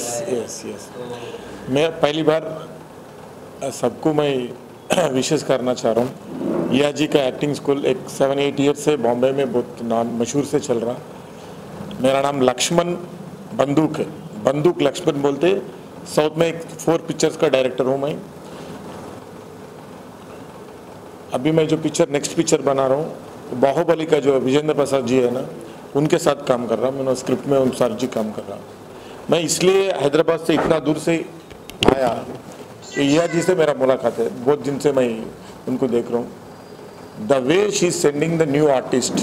Yes yes yes. मैं पहली बार सबको मैं विशेष करना चाह रहा हूँ। या जी का एक्टिंग स्कूल एक 7-8 ईयर से बॉम्बे में बहुत नाम मशहूर से चल रहा। मेरा नाम लक्ष्मण बंदूक है, बंदूक लक्ष्मण बोलते। साउथ में 4 पिक्चर्स का डायरेक्टर हूँ मैं। अभी मैं जो पिक्चर नेक्स्ट पिक्चर बना रहा हूँ बाहुबली का, जो विजेंद्र प्रसाद जी है ना, उनके साथ काम कर रहा हूँ। मैंने स्क्रिप्ट में उन सर जी काम कर रहा हूँ। मैं इसलिए हैदराबाद से इतना दूर से आया कि यह जी से मेरा मुलाकात है। बहुत दिन से मैं उनको देख रहा हूँ। The way she is sending the new artist,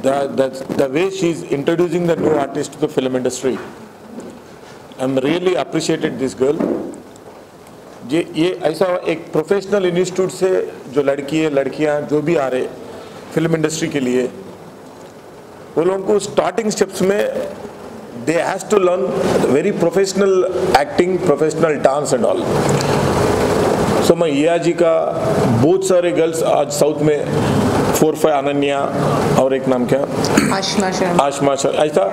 the way she is introducing the new artist to the film industry, I am really appreciated this girl. ये ऐसा एक प्रोफेशनल इंस्टीट्यूट से जो लड़की है, लड़कियां जो भी आ रहे फिल्म इंडस्ट्री के लिए, वो लोगों को स्टार्टिंग स्टेप्स में they has to learn very professional acting, professional dance and all. So मैं या जी का बहुत सारे गर्ल्स आज साउथ में 4-5, अनन्या और एक नाम क्या, आशमा शर्मा, ऐसा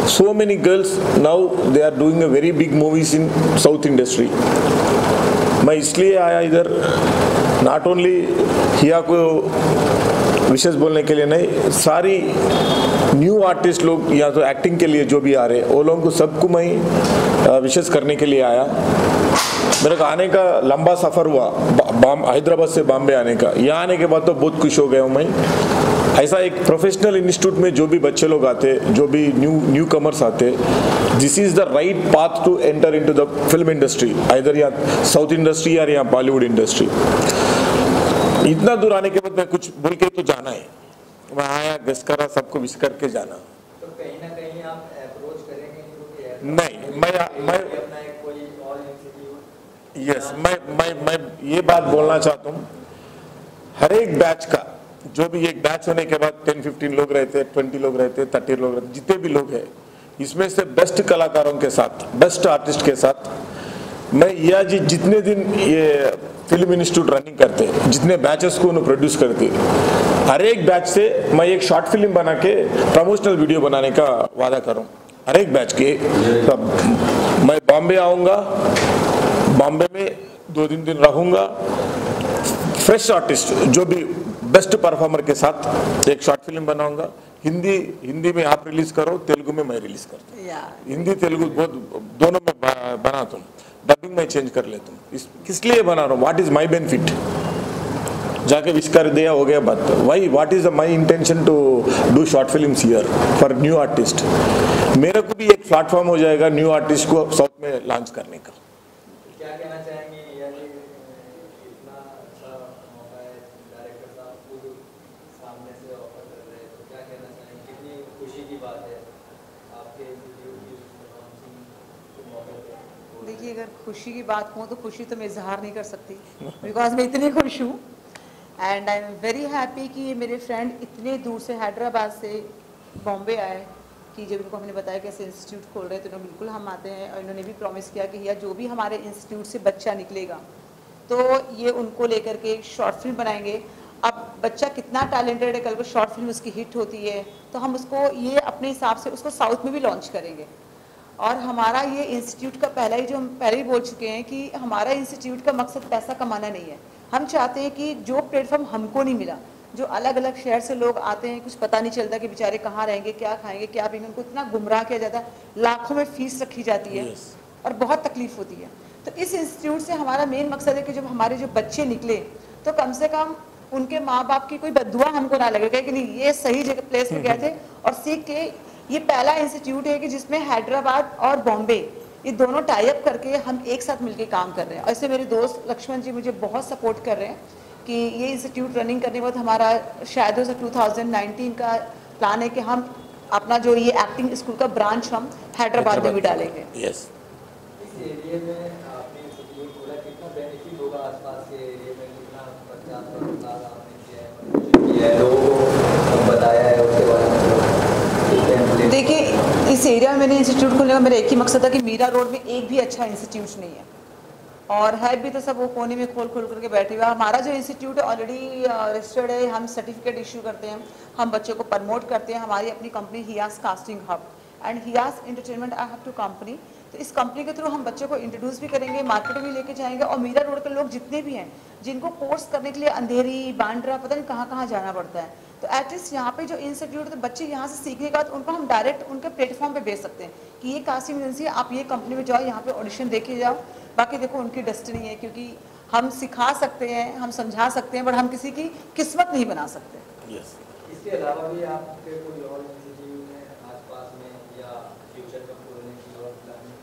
so many girls now they are doing a very big movies in South industry। मैं इसलिए आया इधर, नॉट ओनली हिया को विशेष बोलने के लिए नहीं, सारी न्यू आर्टिस्ट लोग या तो एक्टिंग के लिए जो भी आ रहे वो लोगों को सबको मैं विशेष करने के लिए आया। मेरे को आने का लंबा सफ़र हुआ हैदराबाद से बॉम्बे आने का। यहाँ आने के बाद तो बहुत खुश हो गया हूँ मैं। ऐसा एक प्रोफेशनल इंस्टीट्यूट में जो भी बच्चे लोग आते, जो भी न्यू कमर्स आते, this is the right path to enter into the film industry, either या साउथ इंडस्ट्री या यहाँ बॉलीवुड इंडस्ट्री। इतना दूर आने के बाद मैं कुछ बोल के तो जाना है, मैं आया गेस्ट करा, सबको विश करके जाना। तो कहीं ना कहीं आप अप्रोच करेंगे? नहीं, मैं यस, मैं ये बात बोलना चाहता हूँ, हर एक बैच का, जो भी एक बैच होने के बाद 10-15 लोग रहते, 20 लोग रहते, 30 लोग रहते, जितने भी लोग हैं, इसमें से बेस्ट कलाकारों के साथ, बेस्ट आर्टिस्ट के साथ मैं या जी जितने दिन ये फिल्म इंस्टीट्यूट रनिंग करते, जितने बैचेस को उन्हें प्रोड्यूस करते, हर एक बैच से मैं एक शॉर्ट फिल्म बना के प्रमोशनल वीडियो बनाने का वादा करूँ। हर एक बैच के मैं बॉम्बे आऊँगा, बॉम्बे में 2-3 दिन रहूँगा, फ्रेश आर्टिस्ट जो भी बेस्ट परफॉर्मर के साथ एक शॉर्ट फिल्म बनाऊंगा। हिंदी में आप रिलीज करो, तेलुगु में मैं रिलीज करता हूँ। हिंदी तेलुगु बहुत दोनों में बनाता हूँ, डबिंग में चेंज कर लेता हूँ। किस लिए बना रहा हूँ, व्हाट इज माई बेनिफिट, जाके विश कर दिया हो गया बात। Why what is my intention to do short films here for new artist. मेरे को भी एक प्लेटफॉर्म हो जाएगा न्यू आर्टिस्ट को साउथ में लॉन्च करने का। क्या कहना चाहेंगे, यानी इतना अच्छा मौका है, डायरेक्टर साहब खुद सामने से ऑफर कर रहे हैं, तो क्या कहना चाहेंगे, कितनी खुशी की बात है आपके इंस्टीट्यूट की लॉन्चिंग के मौके पर? देखिए, अगर खुशी की बात कहूँ तो खुशी तो मैं इजहार नहीं कर सकती, बिकॉज मैं इतनी खुश हूँ and I am very happy कि मेरे फ्रेंड इतने दूर से हैदराबाद से बॉम्बे आए, कि जब इनको हमने बताया कि ऐसे इंस्टीट्यूट खोल रहे हैं तो इन्होंने बिल्कुल हम आते हैं। और इन्होंने भी प्रॉमिस किया कि या जो भी हमारे इंस्टीट्यूट से बच्चा निकलेगा तो ये उनको लेकर के शॉर्ट फिल्म बनाएंगे। अब बच्चा कितना टैलेंटेड है, कल को शॉर्ट फिल्म उसकी हिट होती है तो हम उसको ये अपने हिसाब से उसको साउथ में भी लॉन्च करेंगे। और हमारा ये इंस्टीट्यूट का पहला ही, जो हम पहले ही बोल चुके हैं कि हमारा इंस्टीट्यूट का मकसद पैसा कमाना नहीं है। हम चाहते हैं कि जो प्लेटफॉर्म हमको नहीं मिला, जो अलग अलग शहर से लोग आते हैं, कुछ पता नहीं चलता कि बेचारे कहाँ रहेंगे, क्या खाएंगे, क्या पिएंगे, उनको इतना गुमराह किया जाता है, लाखों में फीस रखी जाती है और बहुत तकलीफ होती है। तो इस इंस्टीट्यूट से हमारा मेन मकसद है कि जब हमारे जो बच्चे निकले तो कम से कम उनके माँ बाप की कोई बददुआ हमको ना लगेगा कि नहीं ये सही जगह प्लेस पे गए थे और सीख के। ये पहला इंस्टीट्यूट है कि जिसमें हैदराबाद और बॉम्बे ये दोनों टाई अप करके हम एक साथ मिलकर काम कर रहे हैं। ऐसे मेरे दोस्त लक्ष्मण जी मुझे बहुत सपोर्ट कर रहे हैं कि ये इंस्टीट्यूट रनिंग करने के बाद हमारा शायद 2019 का प्लान है कि हम अपना जो ये एक्टिंग स्कूल का ब्रांच हम हैदराबाद में भी डालेंगे। यस। इस एरिया में आपने इंस्टीट्यूट खोला, कितना बेनिफिट होगा आसपास के एरिया में, कितना बच्चा आपने किया है, लोगों को बताया है उसके बारे में? देखिए, इस एरिया में मैंने इंस्टीट्यूट खोलने का मेरा एक ही मकसद था कि मीरा रोड में एक भी अच्छा इंस्टीट्यूट नहीं है, और है भी तो सब वो कोने में खोल करके बैठे हुए। हमारा जो इंस्टीट्यूट है ऑलरेडी रजिस्टर्ड है, हम सर्टिफिकेट इशू करते हैं, हम बच्चों को प्रमोट करते हैं। हमारी अपनी company Hiyas casting hub, and Hiyas entertainment I have two company. तो इस कंपनी के थ्रू हम बच्चों को इंट्रोड्यूस भी करेंगे, मार्केट भी लेके जाएंगे, और मीरा रोड के लोग जितने भी हैं जिनको कोर्स करने के लिए अंधेरी, बांद्रा, पता नहीं कहाँ कहाँ जाना पड़ता है, तो एटलीस्ट यहाँ पे जो इंस्टीट्यूट है, बच्चे यहाँ से सीखने के बाद उनको हम डायरेक्ट उनके प्लेटफॉर्म पे भेज सकते हैं कि ये कासिम एजेंसी है, आप ये कंपनी में जाओ, यहाँ पे ऑडिशन दे के जाओ। बाकी देखो उनकी डेस्टिनी है, क्योंकि हम सिखा सकते हैं, हम समझा सकते हैं, बट हम किसी की किस्मत नहीं बना सकते। यस। इसके अलावा भी आपके कोई और इंस्टीट्यूट है आसपास में या फ्यूचर का खोलने की और प्लानिंग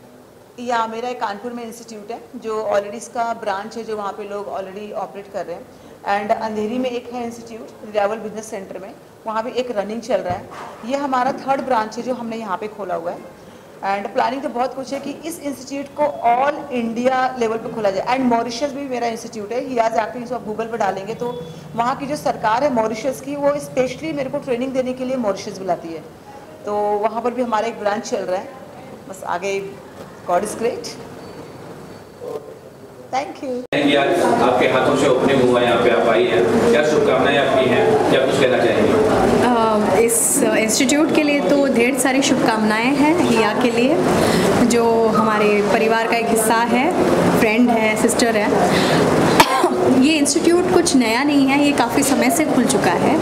है? या मेरा एक कानपुर में इंस्टीट्यूट है जो ऑलरेडी इसका ब्रांच है, जो वहाँ पे लोग ऑलरेडी ऑपरेट कर रहे हैं। एंड अंधेरी में एक है इंस्टीट्यूट रिलायबल बिजनेस सेंटर में, वहाँ भी एक रनिंग चल रहा है। ये हमारा 3rd ब्रांच है जो हमने यहाँ पे खोला हुआ है। एंड प्लानिंग तो बहुत कुछ है कि इस इंस्टीट्यूट को ऑल इंडिया लेवल पे खोला जाए। एंड मॉरिशस भी मेरा इंस्टीट्यूट है, हियाज एक्टिंग, इसको आप गूगल पर डालेंगे तो वहाँ की जो सरकार है मॉरिशस की, वो स्पेशली मेरे को ट्रेनिंग देने के लिए मॉरिशस बुलाती है। तो वहाँ पर भी हमारा एक ब्रांच चल रहा है। बस आगे God is great. Thank you. आज आपके हाथों से ओपनिंग हुआ, यहाँ पे आप आई हैं, क्या शुभकामनाएं आपकी हैं, क्या कुछ कहना चाहेंगे? इस इंस्टीट्यूट के लिए तो ढेर सारी शुभकामनाएं हैं हिया के लिए, जो हमारे परिवार का एक हिस्सा है, फ्रेंड है, सिस्टर है। ये इंस्टीट्यूट कुछ नया नहीं है, ये काफ़ी समय से खुल चुका है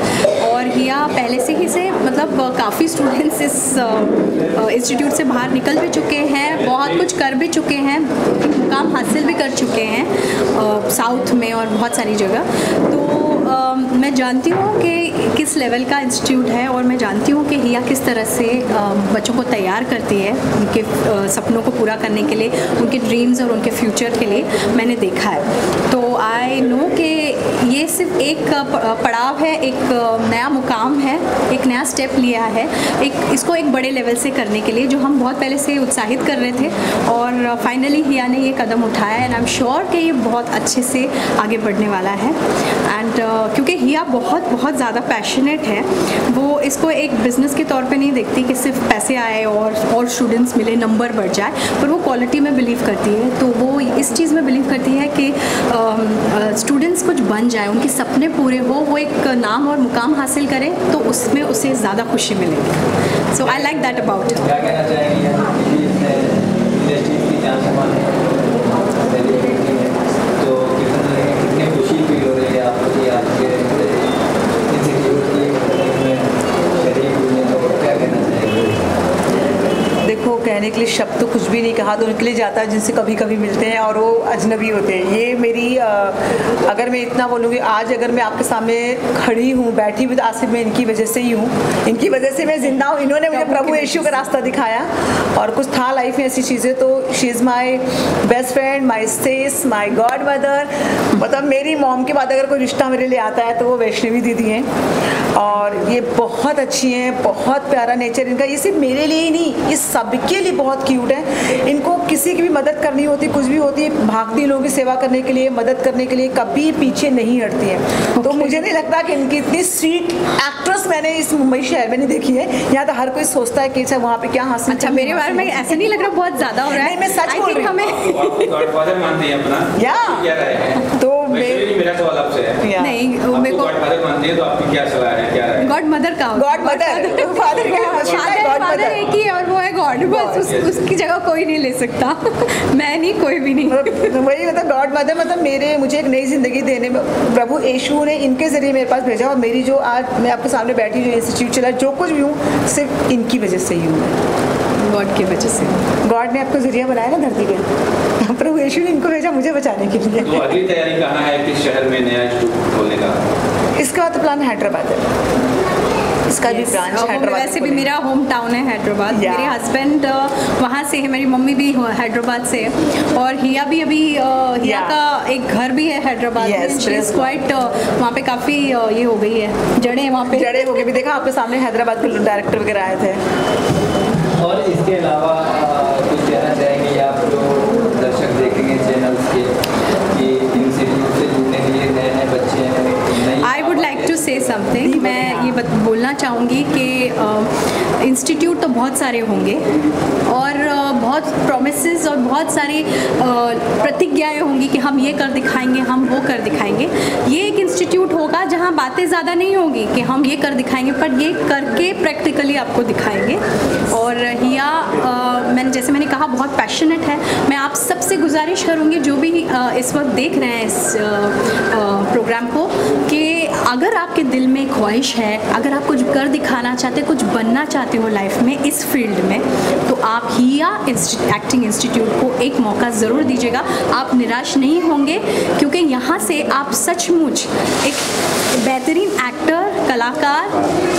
और हिया पहले से ही से मतलब काफ़ी स्टूडेंट्स इस इंस्टीट्यूट से बाहर निकल भी चुके हैं, बहुत कुछ कर भी चुके हैं, मुकाम हासिल भी कर चुके हैं साउथ में और बहुत सारी जगह। तो मैं जानती हूँ कि किस लेवल का इंस्टीट्यूट है और मैं जानती हूँ कि हिया किस तरह से बच्चों को तैयार करती है उनके सपनों को पूरा करने के लिए, उनके ड्रीम्स और उनके फ्यूचर के लिए मैंने देखा है। तो आई नो कि ये सिर्फ एक पड़ाव है, एक नया मुकाम है, एक नया स्टेप लिया है इसको एक बड़े लेवल से करने के लिए, जो हम बहुत पहले से उत्साहित कर रहे थे और फाइनली हिया ने ये कदम उठाया एंड आई एम श्योर कि ये बहुत अच्छे से आगे बढ़ने वाला है। एंड क्योंकि हिया बहुत ज़्यादा पैशनेट है, वो इसको एक बिज़नेस के तौर पे नहीं देखती कि सिर्फ पैसे आए और स्टूडेंट्स मिले, नंबर बढ़ जाए, पर वो क्वालिटी में बिलीव करती है। तो वो इस चीज़ में बिलीव करती है कि स्टूडेंट्स कुछ बन जाए, उनके सपने पूरे हो, वो एक नाम और मुकाम हासिल करें तो उसमें उसे ज़्यादा खुशी मिलेगी। सो आई लाइक दैट अबाउट। क्या कहना चाहेंगे इंडस्ट्री की जान समान है तो कितनी खुशी फील हो रही है आपको कि आपके इंस्टीट्यूट की शरीक हुई है, तो क्या कहना चाहेंगे? देखो, कहने के लिए शब्द तो कुछ भी नहीं कहा, तो उनके लिए जाता है जिनसे कभी कभी मिलते हैं और वो अजनबी होते हैं। ये मेरी अगर मैं इतना बोलूँगी, आज अगर मैं आपके सामने खड़ी हूँ, बैठी हुई, तो आज सिर्फ मैं इनकी वजह से ही हूँ, इनकी वजह से मैं जिंदा हूँ। इन्होंने मुझे प्रभु यीशु का रास्ता दिखाया और कुछ था लाइफ में ऐसी चीज़ें। तो she is my best friend, my sis, my godmother. मतलब मेरी मॉम के बाद अगर कोई रिश्ता मेरे लिए आता है तो वो वैष्णवी दीदी हैं और ये बहुत अच्छी हैं, बहुत प्यारा नेचर इनका। ये सिर्फ मेरे लिए ही नहीं, ये सबके लिए बहुत क्यूट है। इनको किसी की भी मदद करनी होती, कुछ भी होती है, भागती लोगों की सेवा करने के लिए, मदद करने के लिए, कभी पीछे नहीं हटती है। तो मुझे नहीं लगता कि इनकी इतनी स्वीट एक्ट्रेस मैंने इस मुंबई शहर में नहीं देखी है। यहाँ तो हर कोई सोचता है कि अच्छा वहाँ पे क्या हासिल। अच्छा, मेरे बारे में ऐसे नहीं लग रहा बहुत ज़्यादा हो रहा है। मैं सच बोल रही हूँ। आप गॉडफादर मानती हैं अपना? या क्या राय है? तो मेरा सवाल आपसे है। नहीं, मेरे को गॉडफादर मानती है तो आपकी क्या सलाह है, क्या राय है? गॉड मदर का, गॉड मदर, फादर फादर एक ही है और वो है गॉड, बस उसकी जगह कोई नहीं ले सकता। मैं नहीं, कोई भी नहीं। वही मतलब गॉड मदर, मतलब मुझे एक नई जिंदगी देने में प्रभु यीशु ने इनके जरिए मेरे पास भेजा और मेरी जो आज मैं आपके सामने बैठी, जो इंस्टीट्यूट चला, जो कुछ भी हूँ, सिर्फ इनकी वजह से ही हूँ, गॉड की वजह से। गॉड ने आपको जरिया बनाया ना धरती पे, प्रभु यीशु ने इनको भेजा मुझे बचाने के लिए। तो अगली तैयारी कहाँ है किस शहर में नया इंस्टीट्यूट खोलने का? इसका तो प्लान हैदराबाद है, इसका भी ब्रांच हैदराबाद। वैसे भी मेरा होम टाउन है हैदराबाद, मेरे हस्बैंड वहाँ से है, मेरी मम्मी भी हैदराबाद से है और हिया भी अभी हिया का एक घर भी है हैदराबाद में। शी इज क्वाइट वहाँ पे काफ़ी ये हो गई है, जड़े वहाँ पे जड़े हो गए भी। देखा आपके सामने हैदराबाद के डायरेक्टर वगैरह आए थे। और इसके अलावा कुछ कहना चाहेंगे आप जो दर्शक देखेंगे चैनल्स के कि इंस्टीट्यूट से जुड़ने के लिए नए बच्चे हैं? I would like to say something. मैं ये बोलना चाहूँगी कि इंस्टीट्यूट तो तो बहुत सारे होंगे और बहुत प्रॉमिसेस और बहुत सारी प्रतिज्ञाएं होंगी कि हम ये कर दिखाएंगे, हम वो कर दिखाएंगे। ये एक इंस्टीट्यूट होगा जहाँ बातें ज़्यादा नहीं होंगी कि हम ये कर दिखाएंगे, पर ये करके प्रैक्टिकली आपको दिखाएंगे। और हिया मैंने कहा बहुत पैशनेट है। मैं आप सबसे गुजारिश करूँगी जो भी इस वक्त देख रहे हैं इस प्रोग्राम को, कि अगर आपके दिल में ख्वाहिश है, अगर आप कुछ कर दिखाना चाहते, कुछ बनना चाहते हो लाइफ में इस फील्ड में, तो आप हिया एक्टिंग इंस्टीट्यूट को एक मौका ज़रूर दीजिएगा। आप निराश नहीं होंगे, क्योंकि यहाँ से आप सचमुच एक बेहतरीन एक्टर, कलाकार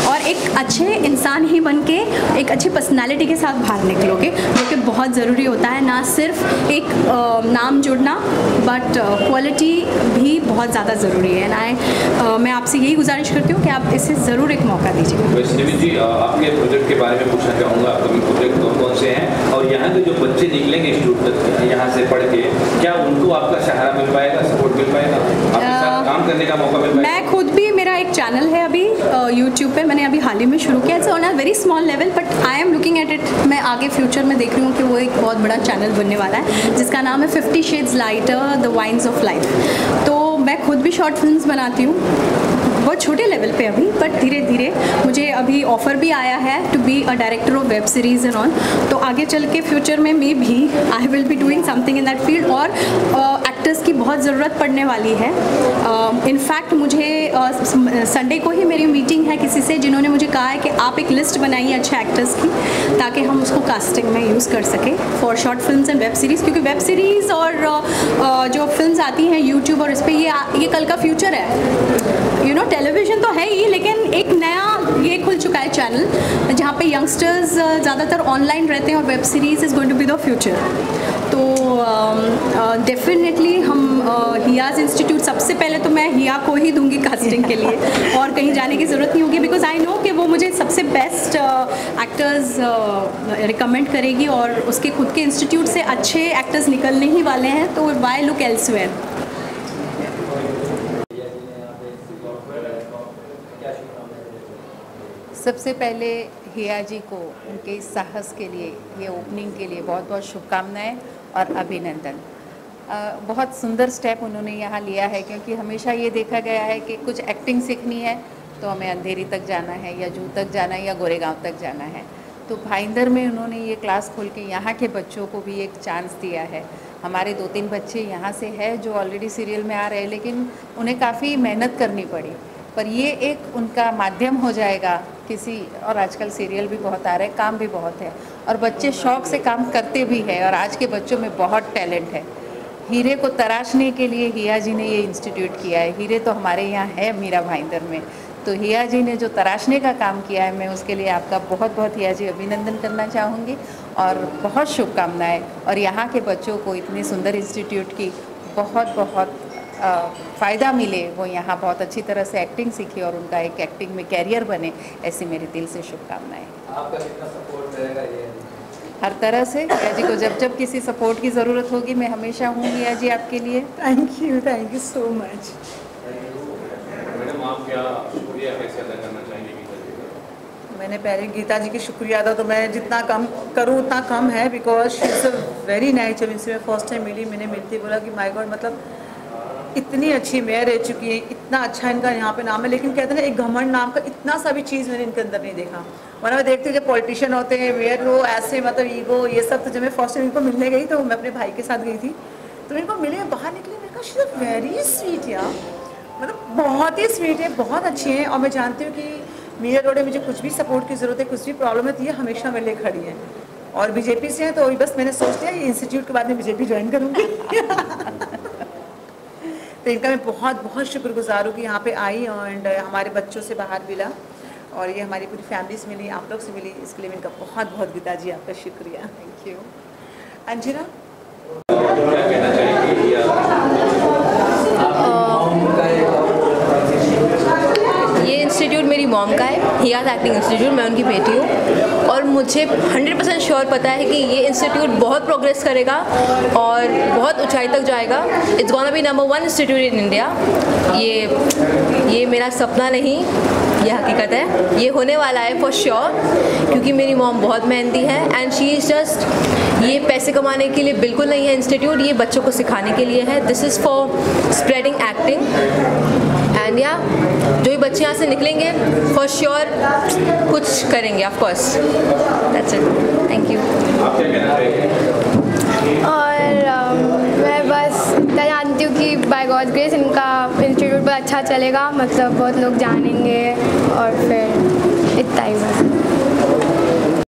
और एक अच्छे इंसान ही बन के एक अच्छी पर्सनालिटी के साथ बाहर निकलोगे, जो कि बहुत ज़रूरी होता है। ना सिर्फ एक नाम जुड़ना, बट क्वालिटी भी बहुत ज़्यादा ज़रूरी है। मैं आपसे यही गुजारिश करती हूँ कि आप इसे ज़रूर एक मौका दीजिए। वैष्णवी जी, आपके प्रोजेक्ट के बारे में पूछना चाहूँगा, आपके प्रोजेक्ट कौन कौन से हैं और यहाँ के जो बच्चे निकलेंगे इंस्टीट्यूट यहाँ से पढ़ के, क्या उनको आपका सहारा मिल पाएगा, सपोर्ट मिल पाएगा, आपके साथ काम करने का मौका मिल पाएगा? मैं खुद भी, मेरा एक चैनल है अभी यूट्यूब पे, मैंने अभी हाल ही में शुरू किया। It's on a very small level, but I am looking at it. मैं आगे फ्यूचर में देख रही हूँ कि वो एक बहुत बड़ा चैनल बनने वाला है, जिसका नाम है 50 Shades Lighter the vines of life. तो मैं खुद भी शॉर्ट फिल्म्स बनाती हूँ, बहुत छोटे लेवल पे अभी, बट धीरे धीरे मुझे अभी ऑफ़र भी आया है to be a director of web series and all. तो आगे चल के फ्यूचर में मे भी I will be doing something in that field. और एक्टर्स की बहुत ज़रूरत पड़ने वाली है। इनफैक्ट मुझे संडे को ही मेरी मीटिंग है किसी से, जिन्होंने मुझे कहा है कि आप एक लिस्ट बनाइए अच्छे एक्टर्स की, ताकि हम उसको कास्टिंग में यूज़ कर सकें for short films and web series. क्योंकि वेब सीरीज़ और जो फिल्म्स आती हैं यूट्यूब और इस पर, ये कल का फ्यूचर है। यू नो, टेलीविज़न तो है ही, लेकिन एक नया ये खुल चुका है चैनल जहाँ पे यंगस्टर्स ज़्यादातर ऑनलाइन रहते हैं, और web series is going to be the future. तो डेफिनेटली हम हियाज़ इंस्टीट्यूट, सबसे पहले तो मैं हिया को ही दूंगी कास्टिंग के लिए, और कहीं जाने की ज़रूरत नहीं होगी, बिकॉज आई नो कि वो मुझे सबसे बेस्ट एक्टर्स रिकमेंड करेगी, और उसके खुद के इंस्टीट्यूट से अच्छे एक्टर्स निकलने ही वाले हैं, तो वाई लुक एल्सवेयर। सबसे पहले हिया जी को उनके इस साहस के लिए, ये ओपनिंग के लिए बहुत बहुत शुभकामनाएं और अभिनंदन। बहुत सुंदर स्टेप उन्होंने यहाँ लिया है, क्योंकि हमेशा ये देखा गया है कि कुछ एक्टिंग सीखनी है तो हमें अंधेरी तक जाना है, या जूह तक जाना है, या गोरेगांव तक जाना है। तो भाईंदर में उन्होंने ये क्लास खोल के यहाँ के बच्चों को भी एक चांस दिया है। हमारे 2-3 बच्चे यहाँ से हैं जो ऑलरेडी सीरियल में आ रहे हैं, लेकिन उन्हें काफ़ी मेहनत करनी पड़ी, पर ये एक उनका माध्यम हो जाएगा किसी, और आजकल सीरियल भी बहुत आ रहे हैं, काम भी बहुत है, और बच्चे शौक़ से काम करते भी हैं, और आज के बच्चों में बहुत टैलेंट है। हीरे को तराशने के लिए हिया जी ने ये इंस्टीट्यूट किया है। हीरे तो हमारे यहाँ है मीरा भाईंदर में, तो हिया जी ने जो तराशने का काम किया है, मैं उसके लिए आपका बहुत बहुत हिया जी अभिनंदन करना चाहूँगी, और बहुत शुभकामनाएँ। और यहाँ के बच्चों को इतनी सुंदर इंस्टीट्यूट की बहुत बहुत फ़ायदा मिले, वो यहाँ बहुत अच्छी तरह से एक्टिंग सीखे और उनका एक एक्टिंग में कैरियर बने, ऐसी मेरे दिल से शुभकामनाएं। आपका कितना सपोर्ट रहेगा ये? हर तरह से हिया जी को जब जब किसी सपोर्ट की ज़रूरत होगी, मैं हमेशा हूँ हिया जी आपके लिए। Thank you so much. Madam, आप क्या शुक्रिया कैसे अदा करना चाहेंगे? मैंने पहले गीता जी की शुक्रिया अदा, तो मैं जितना कम करूँ उतना कम है, because she is a very nice. जब इनसे मैं फर्स्ट टाइम मिली, मैंने मिलती बोला कि माय गॉड, मतलब इतनी अच्छी मेयर रह चुकी है, इतना अच्छा इनका यहाँ पे नाम है, लेकिन कहते हैं ना, एक घमंड नाम का इतना सा भी चीज़ मैंने इनके अंदर नहीं देखा। वरना मैं देखती हूँ जब पॉलिटिशियन होते हैं, मेयर वो ऐसे, मतलब ईगो, ये सब। तो जब मैं फर्स्ट टाइम इनको मिलने गई, तो मैं अपने भाई के साथ गई थी, तो इनको मिले, बाहर निकले, मैंने कहा शी इज़ वेरी स्वीट यार, मतलब बहुत ही स्वीट है, बहुत अच्छी है। और मैं जानती हूँ कि मीरा रोड में मुझे कुछ भी सपोर्ट की ज़रूरत है, कुछ भी प्रॉब्लम है, तो ये हमेशा मेरे लिए खड़ी है। और बीजेपी से है, तो बस मैंने सोच लिया ये इंस्टीट्यूट के बाद में बीजेपी ज्वाइन करूँगी। तो इनका मैं बहुत बहुत शुक्रगुजार हूँ कि यहाँ पे आई, एंड हमारे बच्चों से बाहर मिला, और ये हमारी पूरी फैमिली से मिली, आप लोग से मिली, इसके लिए इनका बहुत बहुत गीता जी आपका शुक्रिया। Thank you. अंजना, क्या कहना चाहेंगी? ये इंस्टीट्यूट मेरी मॉम का है, हियाज़ एक्टिंग इंस्टीट्यूट, मैं उनकी बेटी हूँ, और मुझे 100% श्योर पता है कि ये इंस्टीट्यूट बहुत प्रोग्रेस करेगा और बहुत ऊंचाई तक जाएगा। It's gonna be number 1 institute in India. ये मेरा सपना नहीं, ये हकीकत है, ये होने वाला है फॉर श्योर, क्योंकि मेरी मॉम बहुत मेहनती है एंड शी इज़ जस्ट, ये पैसे कमाने के लिए बिल्कुल नहीं है इंस्टीट्यूट, ये बच्चों को सिखाने के लिए है। This is for spreading acting and या जो भी बच्चे यहाँ से निकलेंगे फॉर श्योर कुछ करेंगे of course. That's it, thank you. आप क्या कहना चाहेंगे? और मैं बस इतना जानती हूँ कि बाय गॉड ग्रेस इनका इंस्टीट्यूट बहुत अच्छा चलेगा, मतलब बहुत लोग जानेंगे और फिर इतना ही बस।